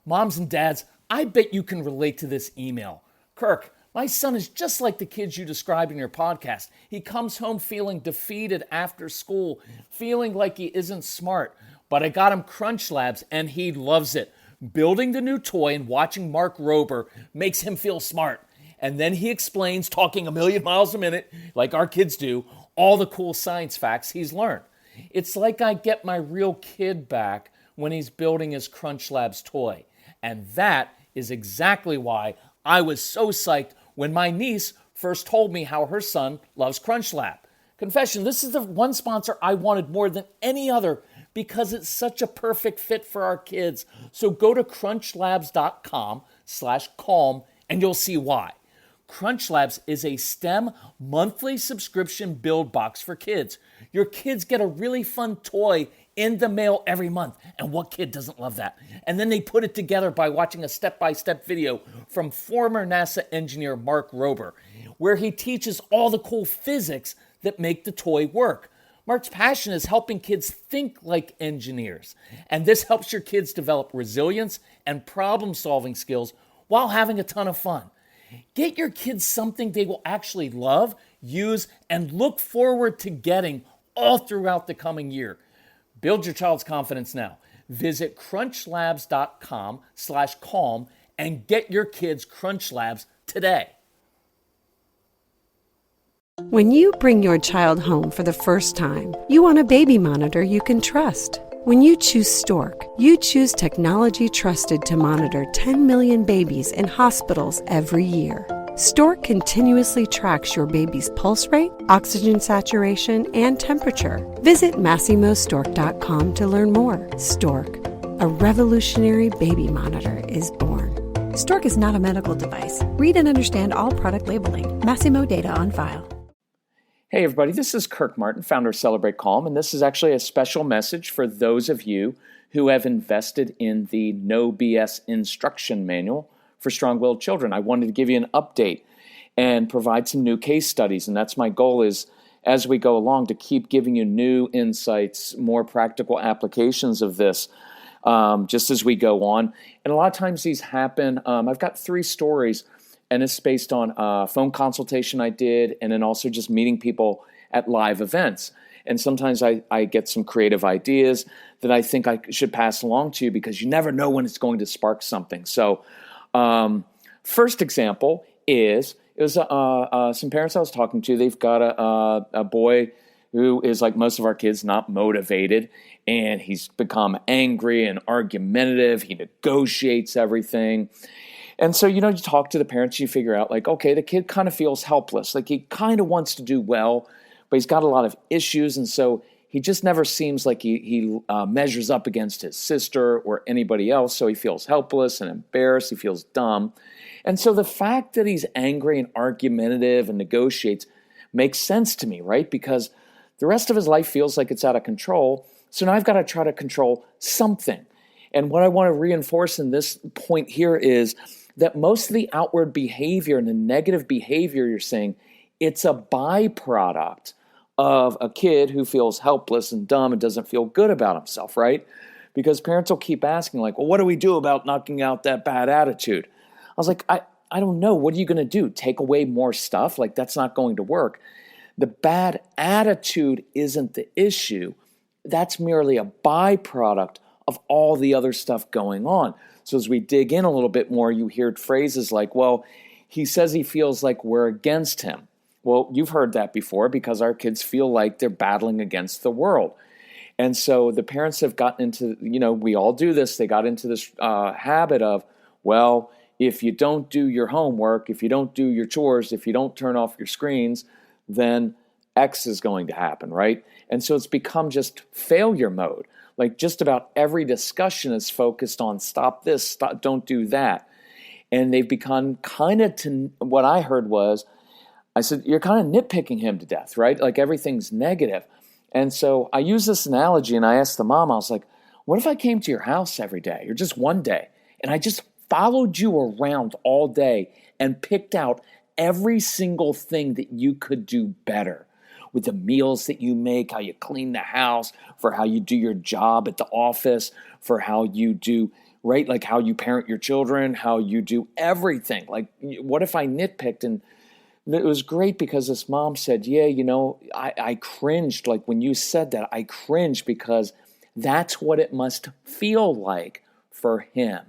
Moms and dads, I bet you can relate to this email. Kirk, my son is just like the kids you described in your podcast. He comes home feeling defeated after school, feeling like he isn't smart. But I got him Crunch Labs and he loves it. Building the new toy and watching Mark Rober makes him feel smart. And then he explains, talking a million miles a minute, like our kids do, all the cool science facts he's learned. It's like I get my real kid back when he's building his Crunch Labs toy. And that is exactly why I was so psyched when my niece first told me how her son loves Crunch Lab. Confession, this is the one sponsor I wanted more than any other because it's such a perfect fit for our kids. So go to crunchlabs.com/calm and you'll see why. Crunch Labs is a STEM monthly subscription build box for kids. Your kids get a really fun toy in the mail every month. And what kid doesn't love that? And then they put it together by watching a step-by-step video from former NASA engineer Mark Rober, where he teaches all the cool physics that make the toy work. Mark's passion is helping kids think like engineers. And this helps your kids develop resilience and problem-solving skills while having a ton of fun. Get your kids something they will actually love, use, and look forward to getting all throughout the coming year. Build your child's confidence now. Visit crunchlabs.com/calm and get your kids Crunch Labs today. When you bring your child home for the first time, you want a baby monitor you can trust. When you choose Stork, you choose technology trusted to monitor 10 million babies in hospitals every year. Stork continuously tracks your baby's pulse rate, oxygen saturation, and temperature. Visit MassimoStork.com to learn more. Stork, a revolutionary baby monitor, is born. Stork is not a medical device. Read and understand all product labeling. Massimo data on file. Hey everybody, this is Kirk Martin, founder of Celebrate Calm, and this is actually a special message for those of you who have invested in the No BS instruction manual for strong-willed children. I wanted to give you an update and provide some new case studies, and that's my goal is, as we go along, to keep giving you new insights, more practical applications of this just as we go on. And a lot of times these happen. I've got 3 stories, and it's based on a phone consultation I did and then also just meeting people at live events. And sometimes I get some creative ideas that I think I should pass along to you because you never know when it's going to spark something. So first example is, it was some parents I was talking to. They've got a boy who is like most of our kids, not motivated, and he's become angry and argumentative. He negotiates everything. And so, you talk to the parents, you figure out like, okay, the kid kind of feels helpless. Like he kind of wants to do well, but he's got a lot of issues. And so he just never seems like he measures up against his sister or anybody else. So he feels helpless and embarrassed. He feels dumb. And so the fact that he's angry and argumentative and negotiates makes sense to me, right? Because the rest of his life feels like it's out of control. So now I've got to try to control something. And what I want to reinforce in this point here is that most of the outward behavior and the negative behavior you're seeing, it's a byproduct of a kid who feels helpless and dumb and doesn't feel good about himself, right? Because parents will keep asking like, well, what do we do about knocking out that bad attitude? I was like, I don't know. What are you going to do? Take away more stuff? Like that's not going to work. The bad attitude isn't the issue. That's merely a byproduct of all the other stuff going on. So as we dig in a little bit more, you hear phrases like, well, he says he feels like we're against him. Well, you've heard that before because our kids feel like they're battling against the world. And so the parents have gotten into, we all do this. They got into this habit of, well, if you don't do your homework, if you don't do your chores, if you don't turn off your screens, then X is going to happen, right? And so it's become just failure mode. Like just about every discussion is focused on stop this, stop, don't do that. And they've become kind of to what I heard was, I said, you're kind of nitpicking him to death, right? Like everything's negative. And so I use this analogy and I asked the mom, I was like, what if I came to your house every day or just one day and I just followed you around all day and picked out every single thing that you could do better? With the meals that you make, how you clean the house, for how you do your job at the office, for how you do right? Like how you parent your children, how you do everything. Like, what if I nitpicked? And it was great because this mom said, yeah, I cringed. Like when you said that, I cringed because that's what it must feel like for him.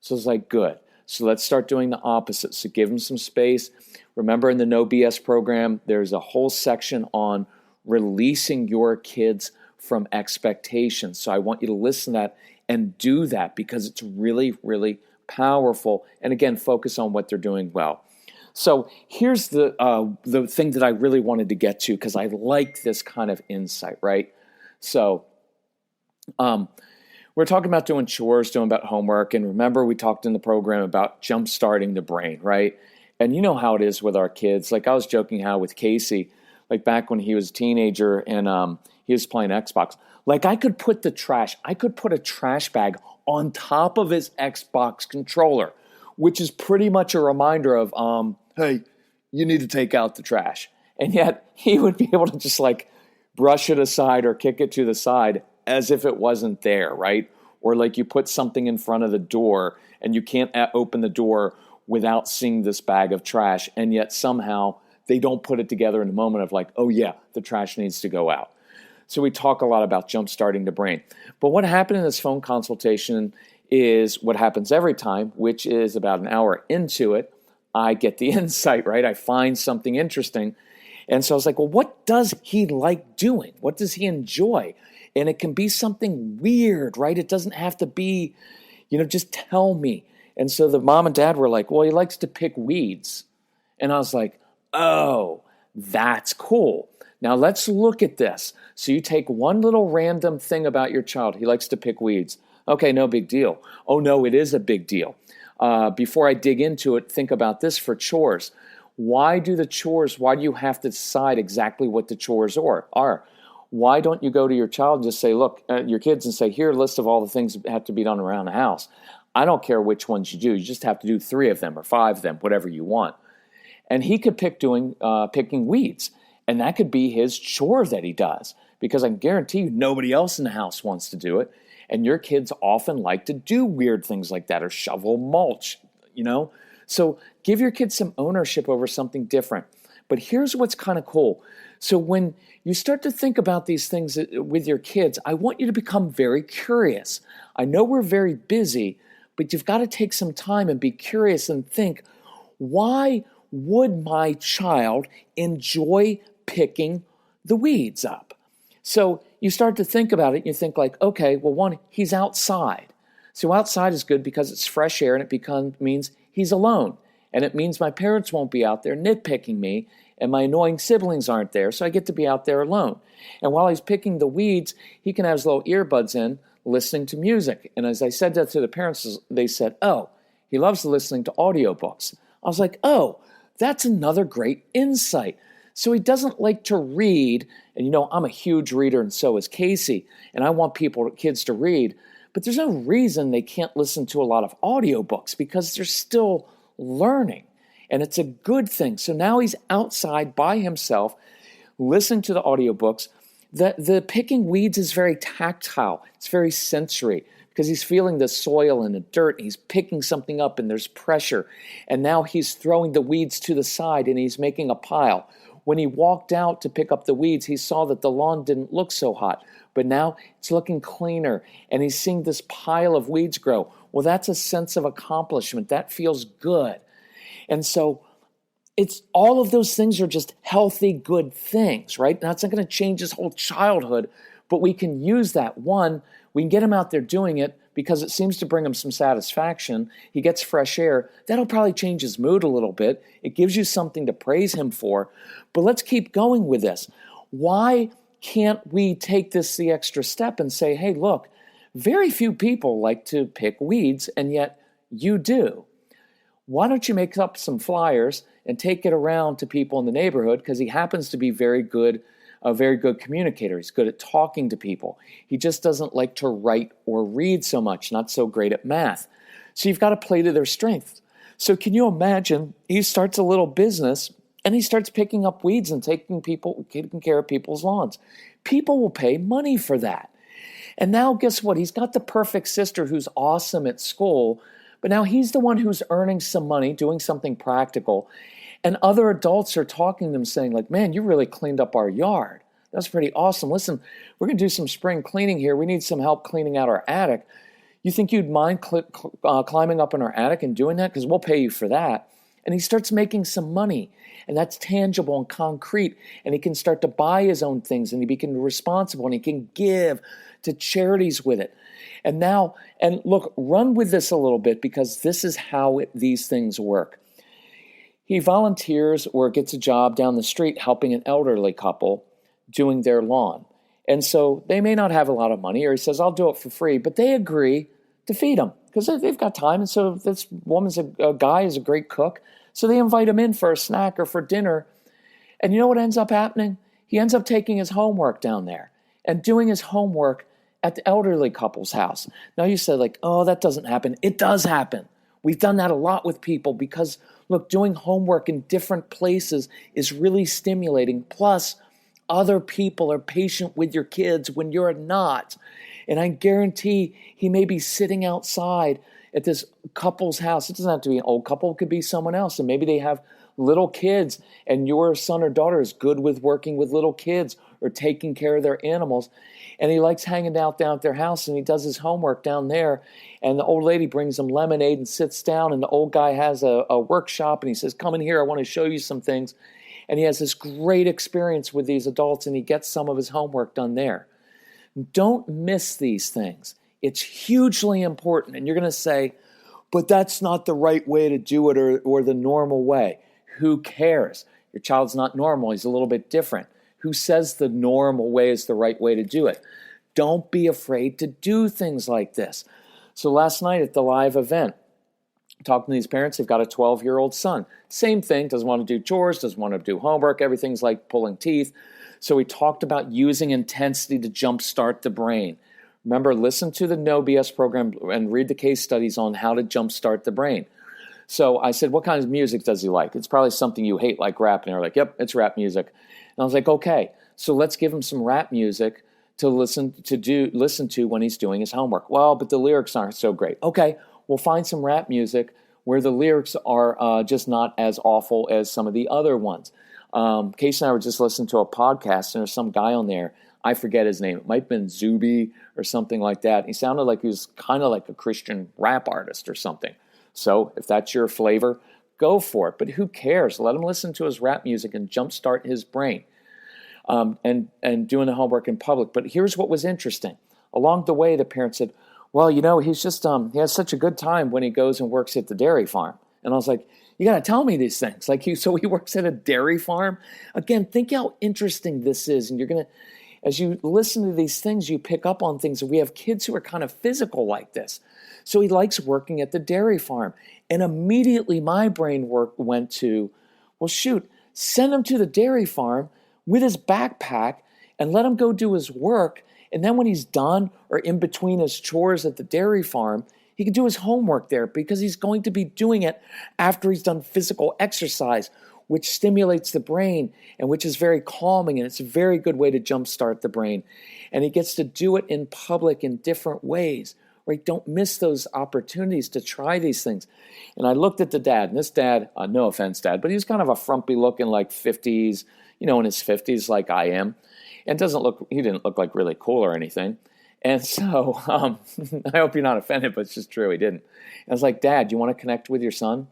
So it's like, good. So let's start doing the opposite. So give him some space. Remember, in the No BS program, there's a whole section on releasing your kids from expectations. So I want you to listen to that and do that because it's really, really powerful. And again, focus on what they're doing well. So here's the thing that I really wanted to get to because I like this kind of insight, right? So we're talking about doing chores, doing about homework. And remember, we talked in the program about jump-starting the brain, right? And you know how it is with our kids. Like I was joking how with Casey, like back when he was a teenager and he was playing Xbox, like I could put a trash bag on top of his Xbox controller, which is pretty much a reminder of, hey, you need to take out the trash. And yet he would be able to just like brush it aside or kick it to the side as if it wasn't there, right? Or like you put something in front of the door and you can't open the door without seeing this bag of trash. And yet somehow they don't put it together in the moment of like, oh yeah, the trash needs to go out. So we talk a lot about jump-starting the brain. But what happened in this phone consultation is what happens every time, which is about an hour into it, I get the insight, right? I find something interesting. And so I was like, well, what does he like doing? What does he enjoy? And it can be something weird, right? It doesn't have to be, just tell me. And so the mom and dad were like, well, he likes to pick weeds. And I was like, oh, that's cool. Now let's look at this. So you take one little random thing about your child. He likes to pick weeds. Okay, no big deal. Oh no, it is a big deal. Before I dig into it, think about this for chores. Why do you have to decide exactly what the chores are? Why don't you go to your child and just say, look, your kids and say, here, a list of all the things that have to be done around the house. I don't care which ones you do. You just have to do 3 of them or 5 of them, whatever you want. And he could pick picking weeds. And that could be his chore that he does. Because I can guarantee you nobody else in the house wants to do it. And your kids often like to do weird things like that or shovel mulch, So give your kids some ownership over something different. But here's what's kind of cool. So when you start to think about these things with your kids, I want you to become very curious. I know we're very busy, but you've got to take some time and be curious and think, why would my child enjoy picking the weeds up? So you start to think about it, and you think like, okay, well, one, he's outside. So outside is good because it's fresh air, and it means he's alone. And it means my parents won't be out there nitpicking me, and my annoying siblings aren't there, so I get to be out there alone. And while he's picking the weeds, he can have his little earbuds in, listening to music. And as I said that to the parents, they said, oh, he loves listening to audiobooks. I was like, oh, that's another great insight. So he doesn't like to read, and I'm a huge reader, and so is Casey, and I want kids to read, but there's no reason they can't listen to a lot of audiobooks because they're still learning, and it's a good thing. So now he's outside by himself, listening to the audiobooks. The picking weeds is very tactile, it's very sensory, because he's feeling the soil and the dirt, and he's picking something up, and there's pressure, and now he's throwing the weeds to the side, and he's making a pile. When he walked out to pick up the weeds, he saw that the lawn didn't look so hot, but now it's looking cleaner, and he's seeing this pile of weeds grow. Well, that's a sense of accomplishment. That feels good. And so it's all of those things are just healthy, good things, right? Now, it's not going to change his whole childhood, but we can use that. One, we can get him out there doing it because it seems to bring him some satisfaction. He gets fresh air. That'll probably change his mood a little bit. It gives you something to praise him for. But let's keep going with this. Why can't we take this the extra step and say, hey, look, very few people like to pick weeds, and yet you do. Why don't you make up some flyers and take it around to people in the neighborhood, because he happens to be a very good communicator. He's good at talking to people. He just doesn't like to write or read so much, not so great at math. So you've got to play to their strengths. So can you imagine he starts a little business and he starts picking up weeds and taking care of people's lawns. People will pay money for that. And now guess what? He's got the perfect sister who's awesome at school, but now he's the one who's earning some money, doing something practical. And other adults are talking to him saying like, man, you really cleaned up our yard. That's pretty awesome. Listen, we're going to do some spring cleaning here. We need some help cleaning out our attic. You think you'd mind climbing up in our attic and doing that? Because we'll pay you for that. And he starts making some money. And that's tangible and concrete. And he can start to buy his own things. And he becomes responsible. And he can give to charities with it. And now, and look, run with this a little bit, because this is how these things work. He volunteers or gets a job down the street helping an elderly couple doing their lawn. And so they may not have a lot of money, or he says, I'll do it for free, but they agree to feed him because they've got time. And so this woman's a guy is a great cook. So they invite him in for a snack or for dinner. And you know what ends up happening? He ends up taking his homework down there and doing his homework at the elderly couple's house. Now you say like, oh, that doesn't happen. It does happen. We've done that a lot with people because, look, doing homework in different places is really stimulating. Plus, other people are patient with your kids when you're not. And I guarantee he may be sitting outside at this couple's house. It doesn't have to be an old couple. It could be someone else. And maybe they have little kids and your son or daughter is good with working with little kids or taking care of their animals. And he likes hanging out down at their house and he does his homework down there. And the old lady brings him lemonade and sits down. And the old guy has a workshop and he says, come in here. I want to show you some things. And he has this great experience with these adults and he gets some of his homework done there. Don't miss these things. It's hugely important. And you're going to say, but that's not the right way to do it or the normal way. Who cares? Your child's not normal. He's a little bit different. Who says the normal way is the right way to do it? Don't be afraid to do things like this. So last night at the live event, talking to these parents, they've got a 12-year-old son. Same thing, doesn't want to do chores, doesn't want to do homework, everything's like pulling teeth. So we talked about using intensity to jumpstart the brain. Remember, listen to the No BS program and read the case studies on how to jumpstart the brain. So I said, what kind of music does he like? It's probably something you hate, like rap. And they're like, yep, it's rap music. And I was like, okay, so let's give him some rap music to listen to when he's doing his homework. Well, but the lyrics aren't so great. Okay, we'll find some rap music where the lyrics are just not as awful as some of the other ones. Case and I were just listening to a podcast, and there's some guy on there. I forget his name. It might have been Zuby or something like that. He sounded like he was kind of like a Christian rap artist or something. So if that's your flavor, go for it. But who cares? Let him listen to his rap music and jumpstart his brain and doing the homework in public. But here's what was interesting. Along the way, the parents said, well, you know, he's just he has such a good time when he goes and works at the dairy farm. And I was like, you got to tell me these things. Like, so he works at a dairy farm? Again, think how interesting this is. And you're going to, as you listen to these things, you pick up on things. We have kids who are kind of physical like this. So he likes working at the dairy farm. And immediately my brain went to, well, shoot, send him to the dairy farm with his backpack and let him go do his work. And then when he's done or in between his chores at the dairy farm, he can do his homework there because he's going to be doing it after he's done physical exercise, which stimulates the brain and which is very calming, and it's a very good way to jumpstart the brain. And he gets to do it in public in different ways, right? Don't miss those opportunities to try these things. And I looked at the dad, and this dad, no offense, Dad, but he's kind of a frumpy looking, like 50s, in his 50s like I am. And he didn't look like really cool or anything. And so I hope you're not offended, but it's just true. He didn't. And I was like, Dad, you want to connect with your son?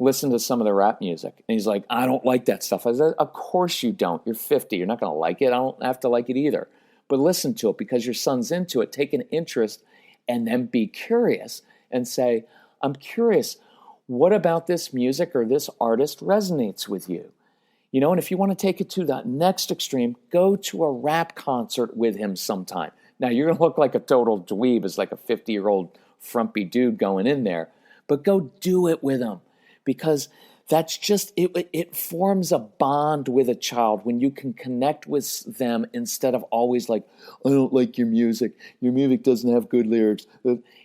Listen to some of the rap music. And he's like, I don't like that stuff. I said, of course you don't. You're 50. You're not going to like it. I don't have to like it either. But listen to it because your son's into it. Take an interest and then be curious and say, I'm curious. What about this music or this artist resonates with you? And if you want to take it to the next extreme, go to a rap concert with him sometime. Now, you're going to look like a total dweeb as like a 50-year-old frumpy dude going in there. But go do it with him because that's just, it forms a bond with a child when you can connect with them instead of always like, I don't like your music. Your music doesn't have good lyrics.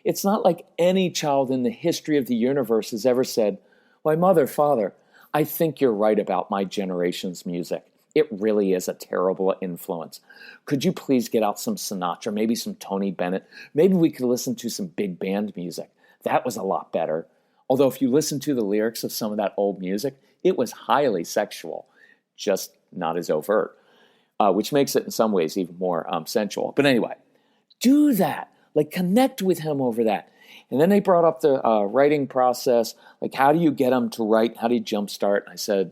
It's not like any child in the history of the universe has ever said, why, mother, father, I think you're right about my generation's music. It really is a terrible influence. Could you please get out some Sinatra, maybe some Tony Bennett? Maybe we could listen to some big band music. That was a lot better. Although if you listen to the lyrics of some of that old music, it was highly sexual, just not as overt, which makes it in some ways even more sensual. But anyway, do that. Like, connect with him over that. And then they brought up the writing process. Like, how do you get him to write? How do you jumpstart? I said,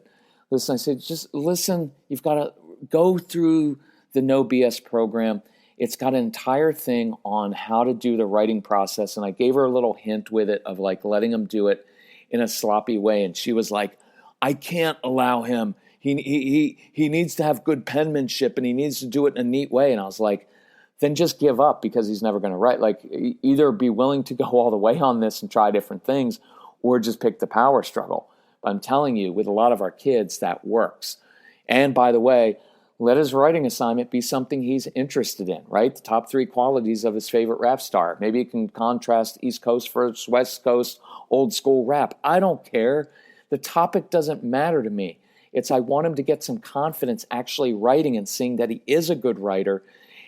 just listen. You've got to go through the No BS program. It's got an entire thing on how to do the writing process. And I gave her a little hint with it of like letting him do it in a sloppy way. And she was like, I can't allow him. He needs to have good penmanship and he needs to do it in a neat way. And I was like, then just give up because he's never going to write. Like, either be willing to go all the way on this and try different things or just pick the power struggle. But I'm telling you, with a lot of our kids, that works. And by the way, let his writing assignment be something he's interested in, right? The top 3 qualities of his favorite rap star. Maybe you can contrast East Coast versus West Coast, old school rap. I don't care. The topic doesn't matter to me. I want him to get some confidence actually writing and seeing that he is a good writer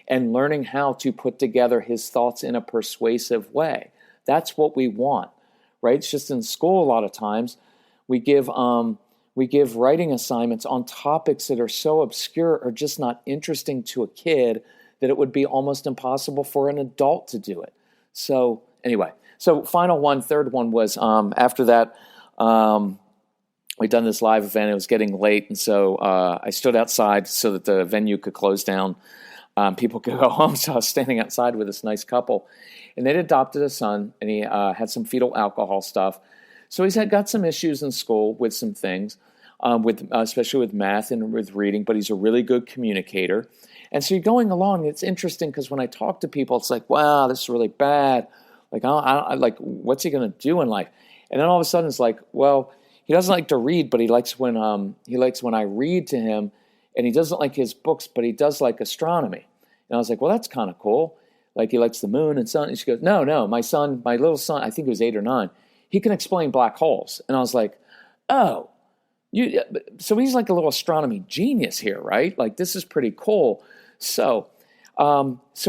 and learning how to put together his thoughts in a persuasive way. That's what we want, right? It's just in school a lot of times we give writing assignments on topics that are so obscure or just not interesting to a kid that it would be almost impossible for an adult to do it. So anyway, third one was after that, we'd done this live event. It was getting late, and so I stood outside so that the venue could close down. People could go home, so I was standing outside with this nice couple. And they'd adopted a son, and he had some fetal alcohol stuff. So he's got some issues in school with some things, especially with math and with reading, but he's a really good communicator. And so you're going along, it's interesting because when I talk to people, it's like, wow, this is really bad. Like, what's he going to do in life? And then all of a sudden it's like, well, he doesn't like to read, but he likes when I read to him. And he doesn't like his books, but he does like astronomy. And I was like, well, that's kind of cool. Like, he likes the moon and sun. And she goes, no, my little son, I think he was 8 or 9, he can explain black holes. And I was like, oh, so he's like a little astronomy genius here, right? Like, this is pretty cool. So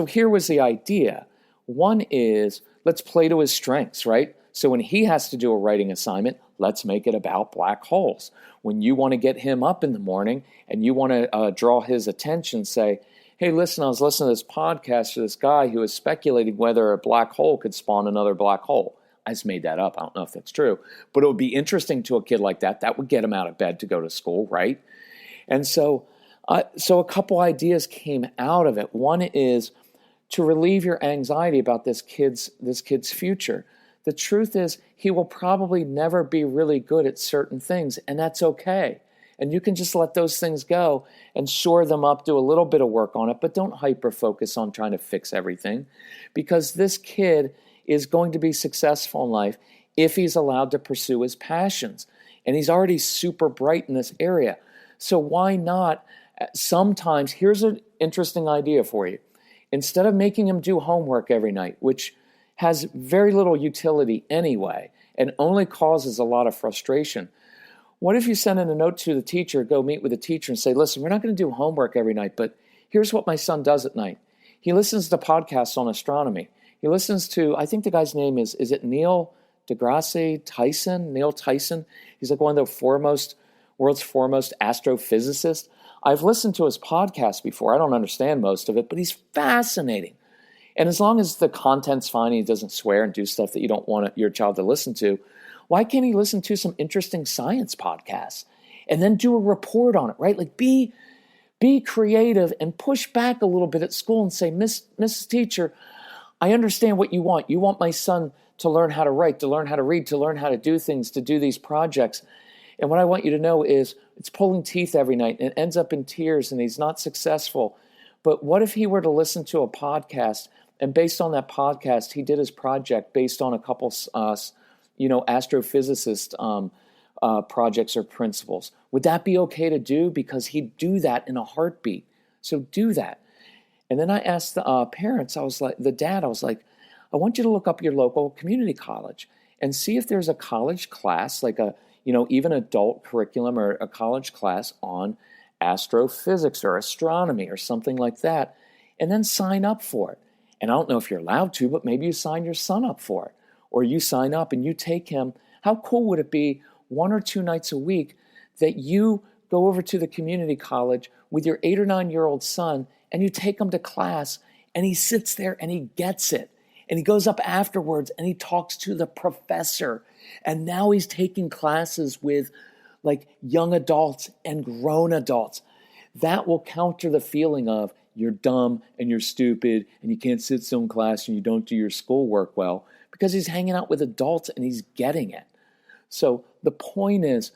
here was the idea. One is, let's play to his strengths, right? So when he has to do a writing assignment, let's make it about black holes. When you want to get him up in the morning and you want to draw his attention, say, hey, listen, I was listening to this podcast to this guy who was speculating whether a black hole could spawn another black hole. I just made that up. I don't know if that's true. But it would be interesting to a kid like that. That would get him out of bed to go to school, right? And so a couple ideas came out of it. One is to relieve your anxiety about this kid's future. The truth is, he will probably never be really good at certain things, and that's okay. And you can just let those things go and shore them up, do a little bit of work on it, but don't hyper-focus on trying to fix everything, because this kid is going to be successful in life if he's allowed to pursue his passions. And he's already super bright in this area. So why not? Sometimes, here's an interesting idea for you. Instead of making him do homework every night, which has very little utility anyway and only causes a lot of frustration, what if you send in a note to the teacher, go meet with the teacher and say, listen, we're not going to do homework every night, but here's what my son does at night. He listens to podcasts on astronomy. He listens to, I think the guy's name is it Neil deGrasse Tyson? Neil Tyson? He's like one of the world's foremost astrophysicists. I've listened to his podcast before. I don't understand most of it, but he's fascinating. And as long as the content's fine and he doesn't swear and do stuff that you don't want your child to listen to, why can't he listen to some interesting science podcasts and then do a report on it, right? Like, be creative and push back a little bit at school and say, Mrs. Teacher, I understand what you want. You want my son to learn how to write, to learn how to read, to learn how to do things, to do these projects. And what I want you to know is it's pulling teeth every night and it ends up in tears and he's not successful. But what if he were to listen to a podcast and based on that podcast, he did his project based on a couple, astrophysicist projects or principles? Would that be okay to do? Because he'd do that in a heartbeat. So do that. And then I asked the parents, I was like, I want you to look up your local community college and see if there's a college class, like even adult curriculum or a college class on astrophysics or astronomy or something like that, and then sign up for it. And I don't know if you're allowed to, but maybe you sign your son up for it, or you sign up and you take him. How cool would it be 1 or 2 nights a week that you go over to the community college with your 8 or 9-year-old son and you take him to class and he sits there and he gets it. And he goes up afterwards and he talks to the professor. And now he's taking classes with like young adults and grown adults. That will counter the feeling of you're dumb and you're stupid and you can't sit still in class and you don't do your schoolwork well, because he's hanging out with adults and he's getting it. So the point is,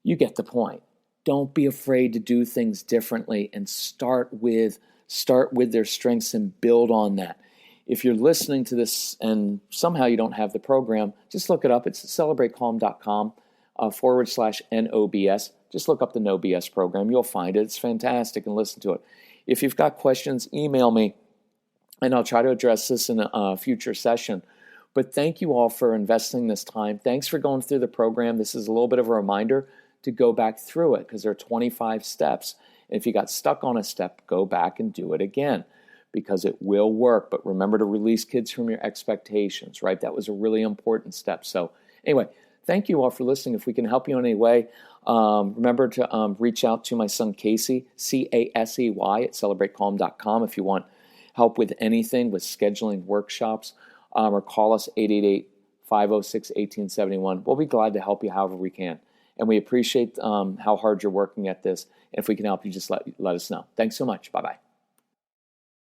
you get the point. Don't be afraid to do things differently and start with their strengths and build on that. If you're listening to this and somehow you don't have the program, just look it up. It's celebratecalm.com /NOBS. Just look up the No BS program. You'll find it. It's fantastic, and listen to it. If you've got questions, email me, and I'll try to address this in a future session. But thank you all for investing this time. Thanks for going through the program. This is a little bit of a reminder to go back through it, because there are 25 steps. And if you got stuck on a step, go back and do it again, because it will work. But remember to release kids from your expectations, right? That was a really important step. So anyway, thank you all for listening. If we can help you in any way, remember to reach out to my son Casey, Casey, at celebratecalm.com if you want help with anything, with scheduling workshops, or call us 888-506-1871. We'll be glad to help you however we can. And we appreciate how hard you're working at this. And if we can help you, just let us know. Thanks so much. Bye-bye.